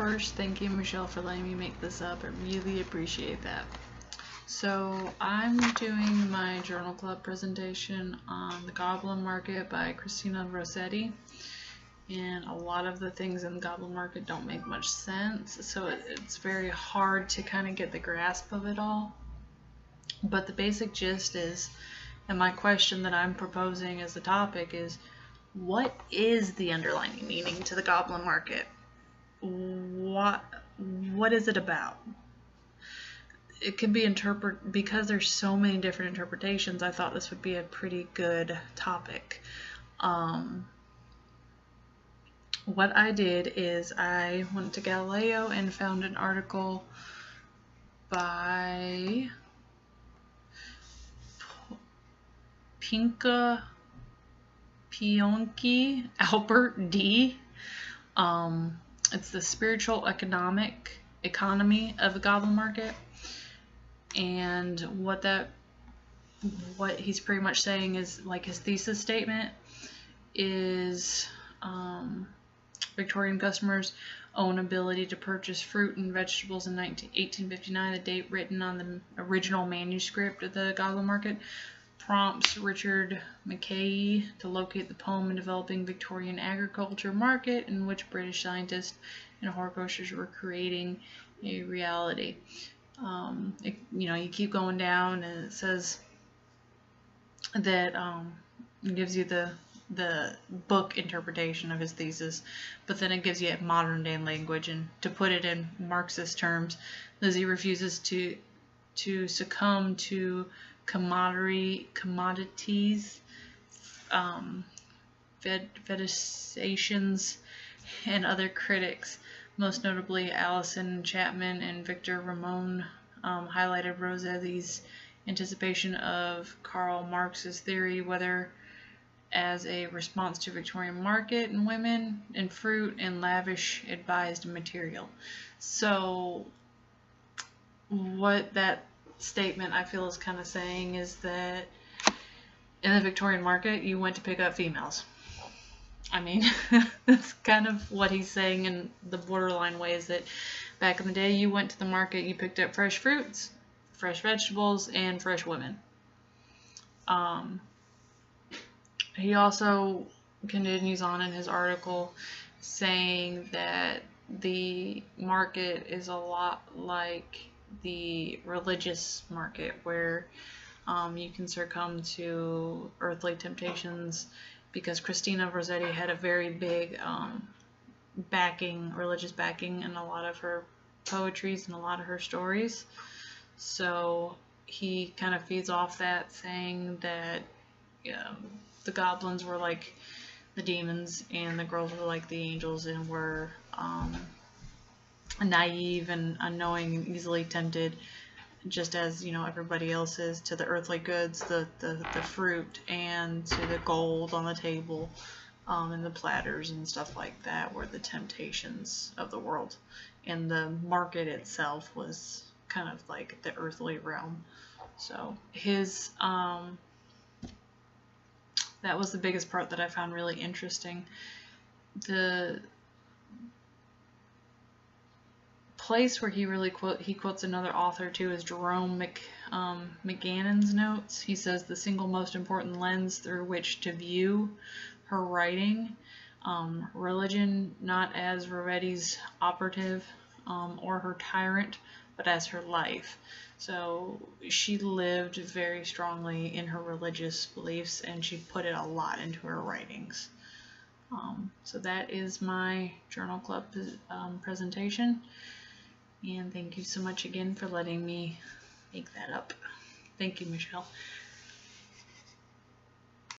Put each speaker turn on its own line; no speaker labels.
first, thank you, Michelle, for letting me make this up. I really appreciate that. So I'm doing my journal club presentation on The Goblin Market by Christina Rossetti. And a lot of the things in the Goblin Market don't make much sense, so it's very hard to kind of get the grasp of it all. But the basic gist is, and my question that I'm proposing as the topic is, what is the underlying meaning to the Goblin Market? What is it about? It can be interpreted, because there's so many different interpretations, I thought this would be a pretty good topic. What I did is I went to Galileo and found an article by Pinka Pionki Albert D. It's the spiritual economy of the Goblin Market, and what he's pretty much saying is, like, his thesis statement is Victorian customers own ability to purchase fruit and vegetables in 1859, the date written on the original manuscript of the Goblin Market, prompts Richard Mackay to locate the poem in developing Victorian agriculture market in which British scientists and horticulturists were creating a reality. You keep going down, and it says that it gives you the book interpretation of his thesis, but then it gives you modern day language, and to put it in Marxist terms, Lizzie refuses to succumb to commodities, fetishizations, and other critics, most notably Alison Chapman and Victor Ramon, highlighted Rossetti's anticipation of Karl Marx's theory, whether as a response to Victorian market and women and fruit and lavish advised material. So what that statement I feel is kind of saying is that in the Victorian market you went to pick up females. I mean, that's kind of what he's saying in the borderline way, is that back in the day you went to the market, you picked up fresh fruits, fresh vegetables, and fresh women. He also continues on in his article saying that the market is a lot like the religious market, where you can succumb to earthly temptations, because Christina Rossetti had a very big religious backing in a lot of her poetries and a lot of her stories. So he kind of feeds off that, saying that the goblins were like the demons and the girls were like the angels, and were naive and unknowing and easily tempted, just as everybody else is, to the earthly goods, the fruit, and to the gold on the table, and the platters and stuff like that were the temptations of the world, and the market itself was kind of like the earthly realm. So his that was the biggest part that I found really interesting. The place where he quotes another author too is Jerome McGannon's notes. He says the single most important lens through which to view her writing, religion not as Rossetti's operative or her tyrant, but as her life. So she lived very strongly in her religious beliefs, and she put it a lot into her writings. So that is my journal club presentation, and thank you so much again for letting me make that up. Thank you, Michelle.